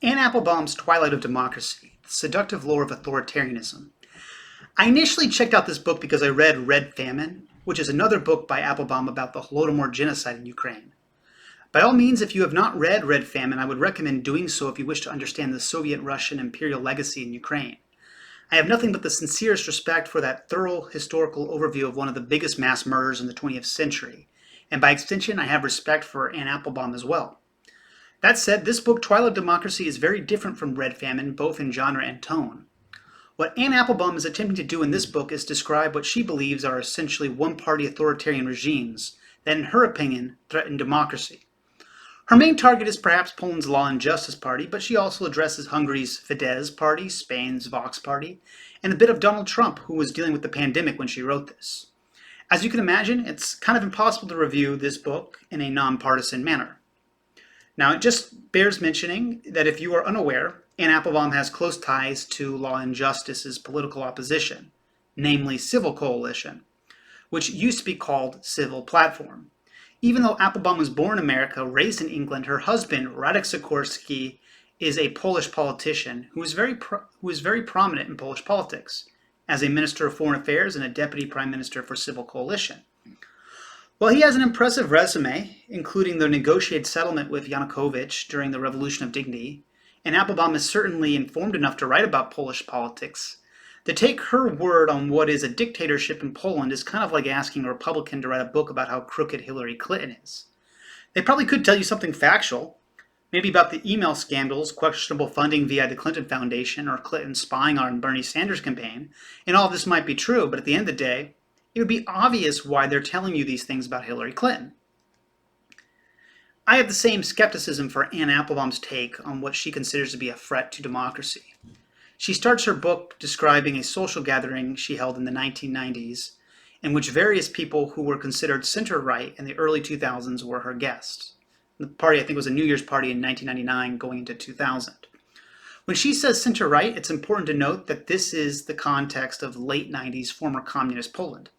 Anne Applebaum's Twilight of Democracy, The Seductive Lure of Authoritarianism. I initially checked out this book because I read Red Famine, which is another book by Applebaum about the Holodomor genocide in Ukraine. By all means, if you have not read Red Famine, I would recommend doing so if you wish to understand the Soviet-Russian imperial legacy in Ukraine. I have nothing but the sincerest respect for that thorough historical overview of one of the biggest mass murders in the 20th century, and by extension, I have respect for Anne Applebaum as well. That said, this book, Twilight of Democracy, is very different from Red Famine, both in genre and tone. What Anne Applebaum is attempting to do in this book is describe what she believes are essentially one-party authoritarian regimes that, in her opinion, threaten democracy. Her main target is perhaps Poland's Law and Justice Party, but she also addresses Hungary's Fidesz Party, Spain's Vox Party, and a bit of Donald Trump, who was dealing with the pandemic when she wrote this. As you can imagine, it's kind of impossible to review this book in a nonpartisan manner. Now, it just bears mentioning that if you are unaware, Anne Applebaum has close ties to Law and Justice's political opposition, namely Civil Coalition, which used to be called Civil Platform. Even though Applebaum was born in America, raised in England, her husband, Radek Sikorski, is a Polish politician who is very prominent in Polish politics as a Minister of Foreign Affairs and a Deputy Prime Minister for Civil Coalition. Well, he has an impressive resume, including the negotiated settlement with Yanukovych during the Revolution of Dignity, and Applebaum is certainly informed enough to write about Polish politics. To take her word on what is a dictatorship in Poland is kind of like asking a Republican to write a book about how crooked Hillary Clinton is. They probably could tell you something factual, maybe about the email scandals, questionable funding via the Clinton Foundation, or Clinton spying on Bernie Sanders' campaign, and all of this might be true, but at the end of the day, it would be obvious why they're telling you these things about Hillary Clinton. I have the same skepticism for Anne Applebaum's take on what she considers to be a threat to democracy. She starts her book describing a social gathering she held in the 1990s, in which various people who were considered center-right in the early 2000s were her guests. The party, I think, was a New Year's party in 1999 going into 2000. When she says center-right, it's important to note that this is the context of late 90s former communist Poland.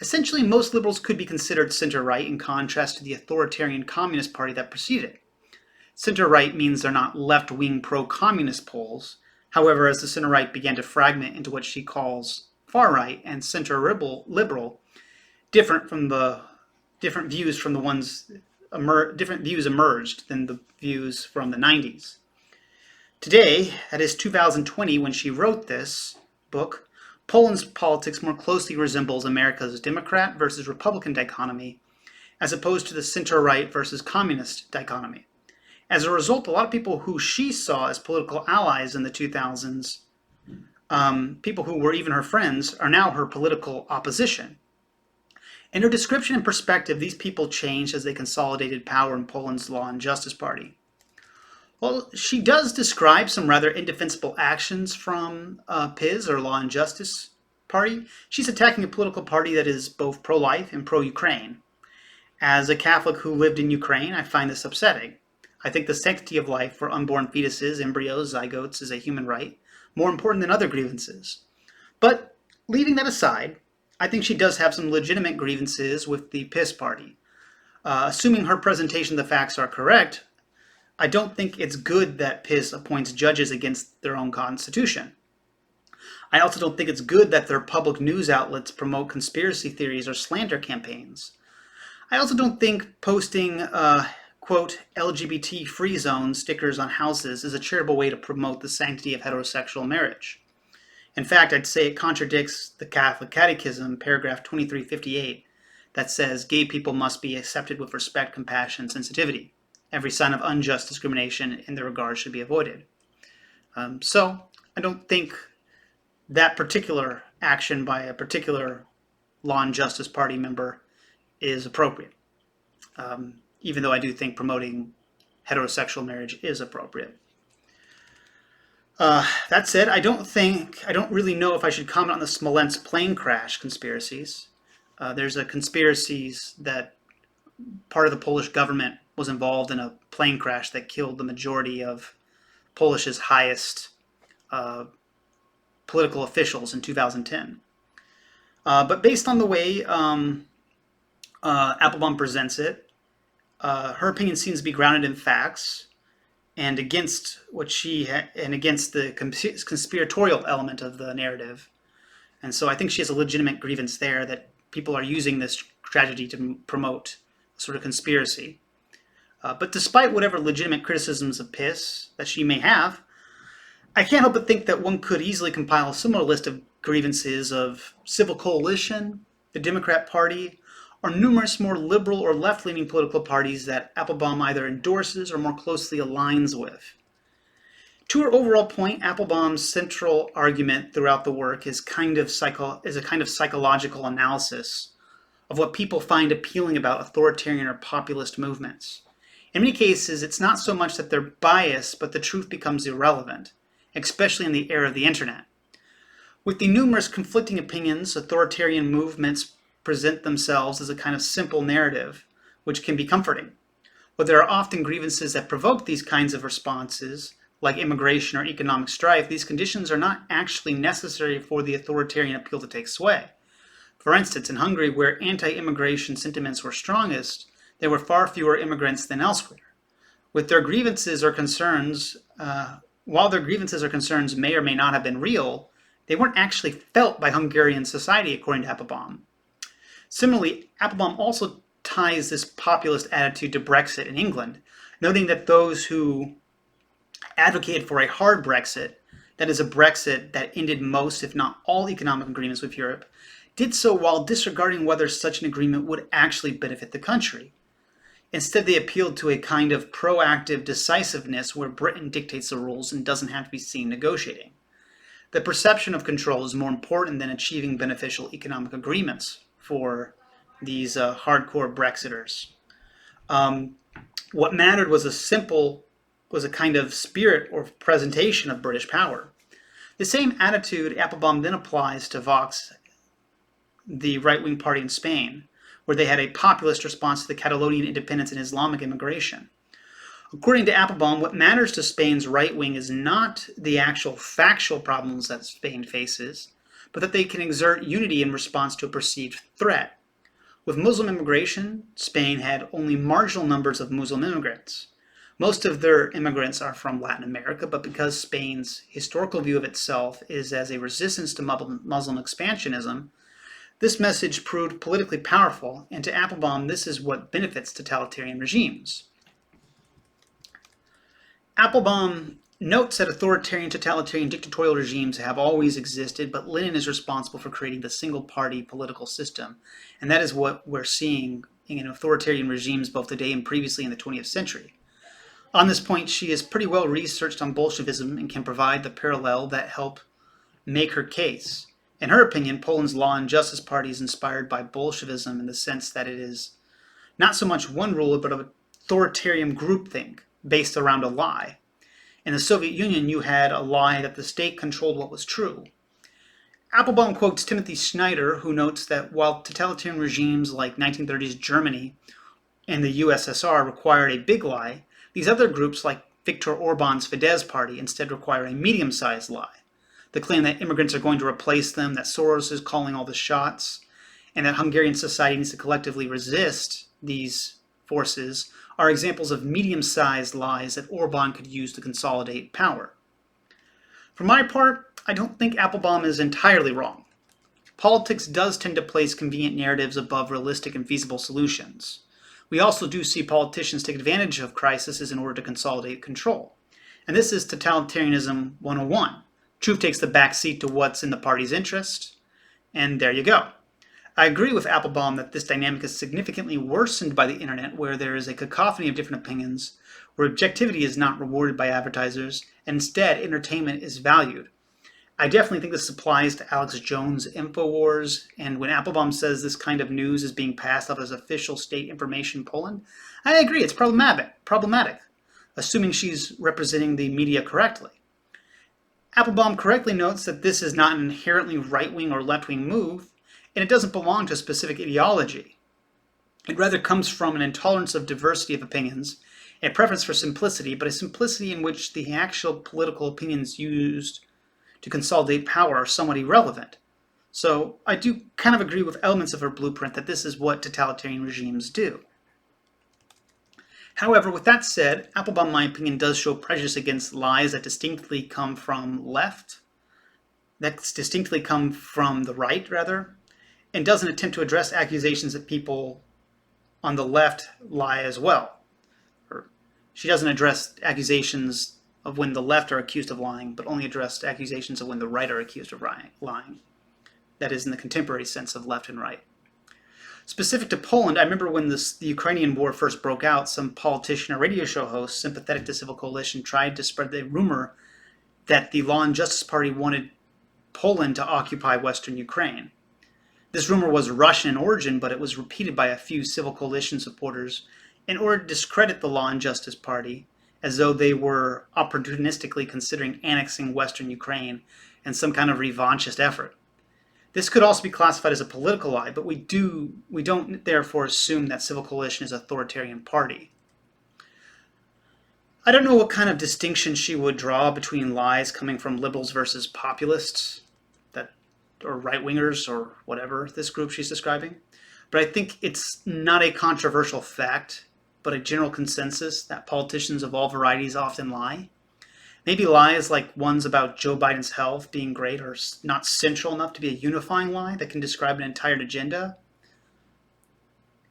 Essentially, most liberals could be considered center-right in contrast to the authoritarian communist party that preceded it. Center-right means they're not left-wing pro-communist Poles. However, as the center-right began to fragment into what she calls far-right and center-liberal, different views emerged than the views from the 90s. Today, that is 2020, when she wrote this book, Poland's politics more closely resembles America's Democrat versus Republican dichotomy, as opposed to the center-right versus communist dichotomy. As a result, a lot of people who she saw as political allies in the 2000s, people who were even her friends, are now her political opposition. In her description and perspective, these people changed as they consolidated power in Poland's Law and Justice Party. Well, she does describe some rather indefensible actions from PiS, or Law and Justice Party. She's attacking a political party that is both pro-life and pro-Ukraine. As a Catholic who lived in Ukraine, I find this upsetting. I think the sanctity of life for unborn fetuses, embryos, zygotes is a human right, more important than other grievances. But leaving that aside, I think she does have some legitimate grievances with the PiS party. Assuming her presentation of the facts are correct, I don't think it's good that PiS appoints judges against their own constitution. I also don't think it's good that their public news outlets promote conspiracy theories or slander campaigns. I also don't think posting quote, LGBT free zone stickers on houses is a charitable way to promote the sanctity of heterosexual marriage. In fact, I'd say it contradicts the Catholic Catechism, paragraph 2358, that says gay people must be accepted with respect, compassion, and sensitivity. Every sign of unjust discrimination in their regard should be avoided. So I don't think that particular action by a particular Law and Justice Party member is appropriate. Even though I do think promoting heterosexual marriage is appropriate. That said, I don't really know if I should comment on the Smolensk plane crash conspiracies. There's a conspiracies that part of the Polish government was involved in a plane crash that killed the majority of Polish's highest political officials in 2010. But based on the way Applebaum presents it, her opinion seems to be grounded in facts, and against and against the conspiratorial element of the narrative. And so I think she has a legitimate grievance there that people are using this tragedy to promote a sort of conspiracy. But despite whatever legitimate criticisms of PIS that she may have, I can't help but think that one could easily compile a similar list of grievances of Civil Coalition, the Democrat Party, or numerous more liberal or left-leaning political parties that Applebaum either endorses or more closely aligns with. To her overall point, Applebaum's central argument throughout the work is a kind of psychological analysis of what people find appealing about authoritarian or populist movements. In many cases, it's not so much that they're biased, but the truth becomes irrelevant, especially in the era of the internet. With the numerous conflicting opinions, authoritarian movements present themselves as a kind of simple narrative, which can be comforting. But there are often grievances that provoke these kinds of responses, like immigration or economic strife. These conditions are not actually necessary for the authoritarian appeal to take sway. For instance, in Hungary, where anti-immigration sentiments were strongest, there were far fewer immigrants than elsewhere. With their grievances or concerns, while their grievances or concerns may or may not have been real, they weren't actually felt by Hungarian society, according to Applebaum. Similarly, Applebaum also ties this populist attitude to Brexit in England, noting that those who advocated for a hard Brexit, that is a Brexit that ended most, if not all, economic agreements with Europe, did so while disregarding whether such an agreement would actually benefit the country. Instead, they appealed to a kind of proactive decisiveness where Britain dictates the rules and doesn't have to be seen negotiating. The perception of control is more important than achieving beneficial economic agreements for these hardcore Brexiters. What mattered was a kind of spirit or presentation of British power. The same attitude Applebaum then applies to Vox, the right-wing party in Spain, where they had a populist response to the Catalonian independence and Islamic immigration. According to Applebaum, what matters to Spain's right wing is not the actual factual problems that Spain faces, but that they can exert unity in response to a perceived threat. With Muslim immigration, Spain had only marginal numbers of Muslim immigrants. Most of their immigrants are from Latin America, but because Spain's historical view of itself is as a resistance to Muslim expansionism, this message proved politically powerful, and to Applebaum, this is what benefits totalitarian regimes. Applebaum notes that authoritarian, totalitarian, dictatorial regimes have always existed, but Lenin is responsible for creating the single-party political system, and that is what we're seeing in authoritarian regimes both today and previously in the 20th century. On this point, she is pretty well researched on Bolshevism and can provide the parallel that help make her case. In her opinion, Poland's Law and Justice Party is inspired by Bolshevism in the sense that it is not so much one ruler, but an authoritarian groupthink based around a lie. In the Soviet Union, you had a lie that the state controlled what was true. Applebaum quotes Timothy Snyder, who notes that while totalitarian regimes like 1930s Germany and the USSR required a big lie, these other groups like Viktor Orban's Fidesz party instead require a medium-sized lie. The claim that immigrants are going to replace them, that Soros is calling all the shots, and that Hungarian society needs to collectively resist these forces are examples of medium-sized lies that Orban could use to consolidate power. For my part, I don't think Applebaum is entirely wrong. Politics does tend to place convenient narratives above realistic and feasible solutions. We also do see politicians take advantage of crises in order to consolidate control. And this is totalitarianism 101. Truth takes the back seat to what's in the party's interest, and there you go. I agree with Applebaum that this dynamic is significantly worsened by the internet, where there is a cacophony of different opinions, where objectivity is not rewarded by advertisers, and instead entertainment is valued. I definitely think this applies to Alex Jones' InfoWars, and when Applebaum says this kind of news is being passed off as official state information in Poland, I agree, it's problematic, assuming she's representing the media correctly. Applebaum correctly notes that this is not an inherently right-wing or left-wing move, and it doesn't belong to a specific ideology. It rather comes from an intolerance of diversity of opinions, a preference for simplicity, but a simplicity in which the actual political opinions used to consolidate power are somewhat irrelevant. So I do kind of agree with elements of her blueprint that this is what totalitarian regimes do. However, with that said, Applebaum, in my opinion, does show prejudice against lies that distinctly come from the right, rather, and doesn't attempt to address accusations that people on the left lie as well. Or she doesn't address accusations of when the left are accused of lying, but only address accusations of when the right are accused of lying. That is, in the contemporary sense of left and right. Specific to Poland, I remember when the Ukrainian war first broke out, some politician or radio show host sympathetic to Civil Coalition tried to spread the rumor that the Law and Justice Party wanted Poland to occupy Western Ukraine. This rumor was Russian in origin, but it was repeated by a few Civil Coalition supporters in order to discredit the Law and Justice Party, as though they were opportunistically considering annexing Western Ukraine in some kind of revanchist effort. This could also be classified as a political lie, but we don't therefore assume that Civil Coalition is an authoritarian party. I don't know what kind of distinction she would draw between lies coming from liberals versus populists, or right-wingers, or whatever this group she's describing. But I think it's not a controversial fact, but a general consensus that politicians of all varieties often lie. Maybe lies like ones about Joe Biden's health being great are not central enough to be a unifying lie that can describe an entire agenda.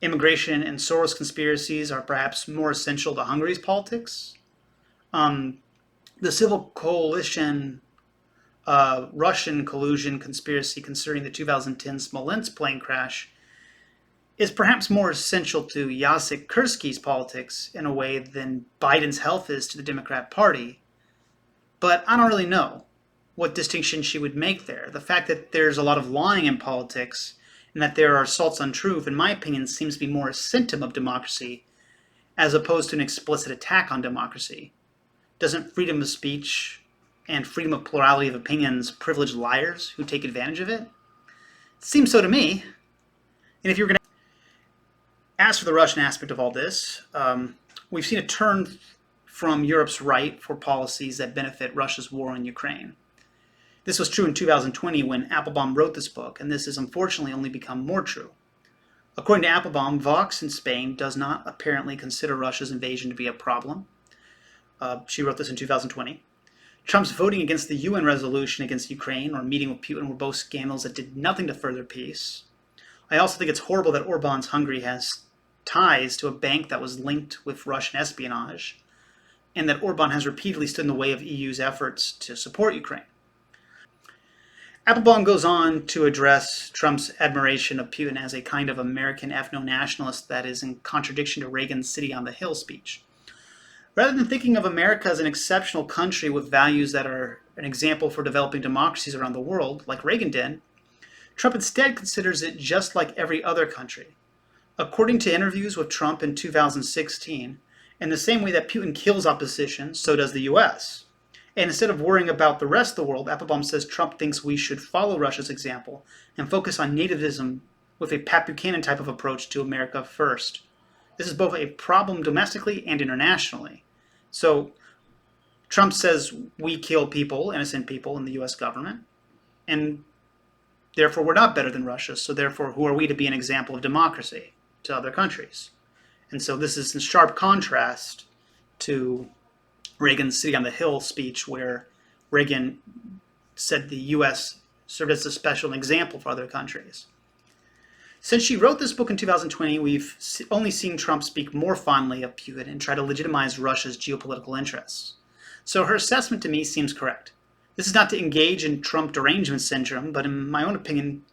Immigration and Soros conspiracies are perhaps more essential to Hungary's politics. The Civil Coalition Russian collusion conspiracy concerning the 2010 Smolensk plane crash is perhaps more essential to Jacek Kurski's politics in a way than Biden's health is to the Democrat Party. But I don't really know what distinction she would make there. The fact that there's a lot of lying in politics and that there are assaults on truth, in my opinion, seems to be more a symptom of democracy as opposed to an explicit attack on democracy. Doesn't freedom of speech and freedom of plurality of opinions privilege liars who take advantage of it? It seems so to me. And if you're going to As for the Russian aspect of all this, we've seen a turn from Europe's right for policies that benefit Russia's war on Ukraine. This was true in 2020 when Applebaum wrote this book, and this has unfortunately only become more true. According to Applebaum, Vox in Spain does not apparently consider Russia's invasion to be a problem. She wrote this in 2020. Trump's voting against the UN resolution against Ukraine or meeting with Putin were both scandals that did nothing to further peace. I also think it's horrible that Orban's Hungary has ties to a bank that was linked with Russian espionage, and that Orban has repeatedly stood in the way of EU's efforts to support Ukraine. Applebaum goes on to address Trump's admiration of Putin as a kind of American ethno-nationalist that is in contradiction to Reagan's City on the Hill speech. Rather than thinking of America as an exceptional country with values that are an example for developing democracies around the world, like Reagan did, Trump instead considers it just like every other country. According to interviews with Trump in 2016, in the same way that Putin kills opposition, so does the US. And instead of worrying about the rest of the world, Applebaum says Trump thinks we should follow Russia's example and focus on nativism with a Pat Buchanan type of approach to America first. This is both a problem domestically and internationally. So Trump says we kill people, innocent people in the US government, and therefore we're not better than Russia, so therefore who are we to be an example of democracy to other countries? And so this is in sharp contrast to Reagan's City on the Hill speech, where Reagan said the U.S. served as a special example for other countries. Since she wrote this book in 2020, we've only seen Trump speak more fondly of Putin and try to legitimize Russia's geopolitical interests. So her assessment to me seems correct. This is not to engage in Trump derangement syndrome, but in my own opinion,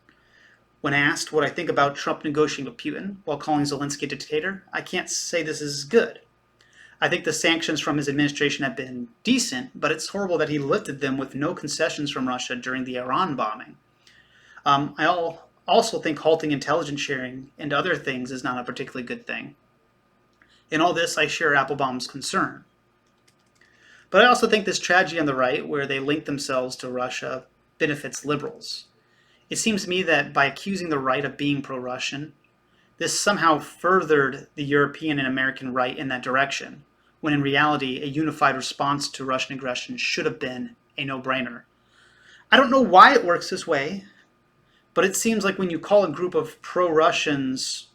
when asked what I think about Trump negotiating with Putin while calling Zelensky a dictator, I can't say this is good. I think the sanctions from his administration have been decent, but it's horrible that he lifted them with no concessions from Russia during the Iran bombing. I also think halting intelligence sharing and other things is not a particularly good thing. In all this, I share Applebaum's concern. But I also think this tragedy on the right, where they link themselves to Russia, benefits liberals. It seems to me that by accusing the right of being pro-Russian, this somehow furthered the European and American right in that direction, when in reality, a unified response to Russian aggression should have been a no-brainer. I don't know why it works this way, but it seems like when you call a group of pro-Russians,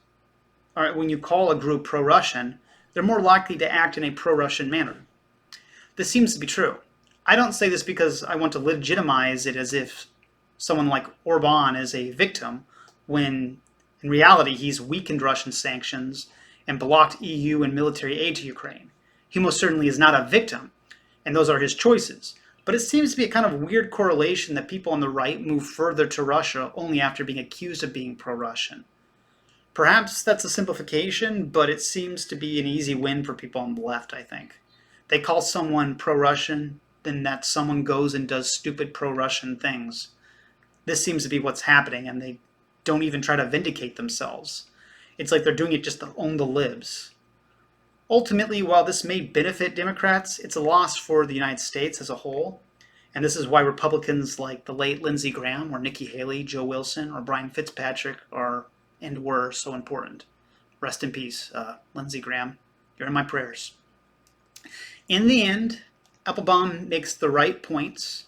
or when you call a group pro-Russian, they're more likely to act in a pro-Russian manner. This seems to be true. I don't say this because I want to legitimize it as if someone like Orban is a victim, when in reality he's weakened Russian sanctions and blocked EU and military aid to Ukraine. He most certainly is not a victim, and those are his choices. But it seems to be a kind of weird correlation that people on the right move further to Russia only after being accused of being pro-Russian. Perhaps that's a simplification, but it seems to be an easy win for people on the left, I think. They call someone pro-Russian, then that someone goes and does stupid pro-Russian things. This seems to be what's happening, and they don't even try to vindicate themselves. It's like they're doing it just to own the libs. Ultimately, while this may benefit Democrats, it's a loss for the United States as a whole. And this is why Republicans like the late Lindsey Graham or Nikki Haley, Joe Wilson, or Brian Fitzpatrick are and were so important. Rest in peace, Lindsey Graham. You're in my prayers. In the end, Applebaum makes the right points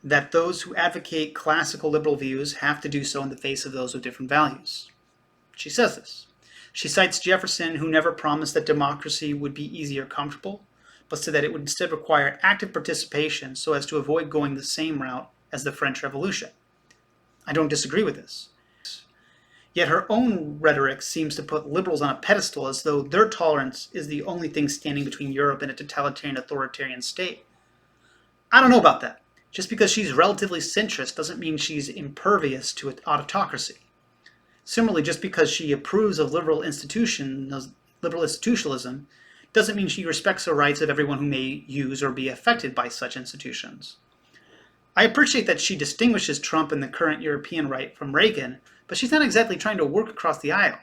that those who advocate classical liberal views have to do so in the face of those with different values. She says this. She cites Jefferson, who never promised that democracy would be easy or comfortable, but said that it would instead require active participation so as to avoid going the same route as the French Revolution. I don't disagree with this. Yet her own rhetoric seems to put liberals on a pedestal as though their tolerance is the only thing standing between Europe and a totalitarian authoritarian state. I don't know about that. Just because she's relatively centrist doesn't mean she's impervious to autocracy. Similarly, just because she approves of liberal institutionalism doesn't mean she respects the rights of everyone who may use or be affected by such institutions. I appreciate that she distinguishes Trump and the current European right from Reagan, but she's not exactly trying to work across the aisle.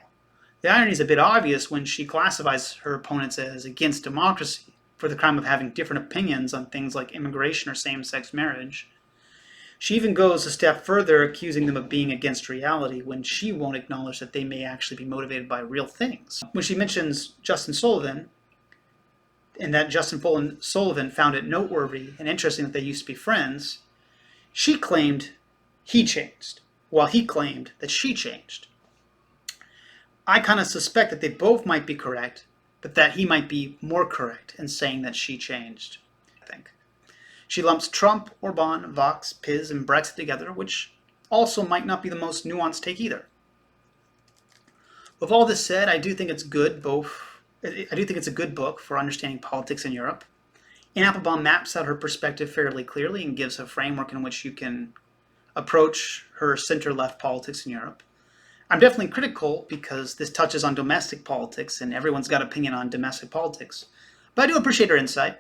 The irony is a bit obvious when she classifies her opponents as against democracy for the crime of having different opinions on things like immigration or same-sex marriage. She even goes a step further, accusing them of being against reality when she won't acknowledge that they may actually be motivated by real things. When she mentions Justin Sullivan, and that Justin Sullivan found it noteworthy and interesting that they used to be friends, she claimed he changed, while he claimed that she changed. I kind of suspect that they both might be correct, but that he might be more correct in saying that she changed, I think. She lumps Trump, Orban, Vox, PIS, and Brexit together, which also might not be the most nuanced take either. With all this said, I do think it's a good book for understanding politics in Europe. And Applebaum maps out her perspective fairly clearly and gives a framework in which you can approach her center-left politics in Europe. I'm definitely critical because this touches on domestic politics, and everyone's got an opinion on domestic politics. But I do appreciate her insight.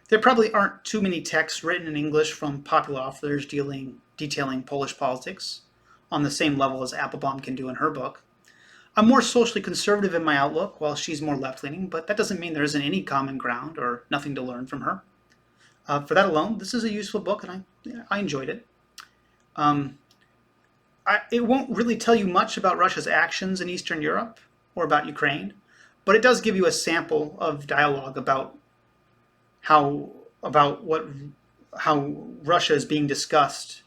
There probably aren't too many texts written in English from popular authors detailing Polish politics on the same level as Applebaum can do in her book. I'm more socially conservative in my outlook, while she's more left-leaning, but that doesn't mean there isn't any common ground or nothing to learn from her. For that alone, this is a useful book, and I enjoyed it. It won't really tell you much about Russia's actions in Eastern Europe or about Ukraine, but it does give you a sample of dialogue about how Russia is being discussed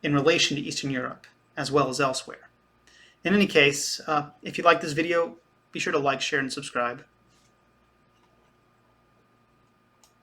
in relation to Eastern Europe as well as elsewhere. In any case, if you like this video, be sure to like, share, and subscribe.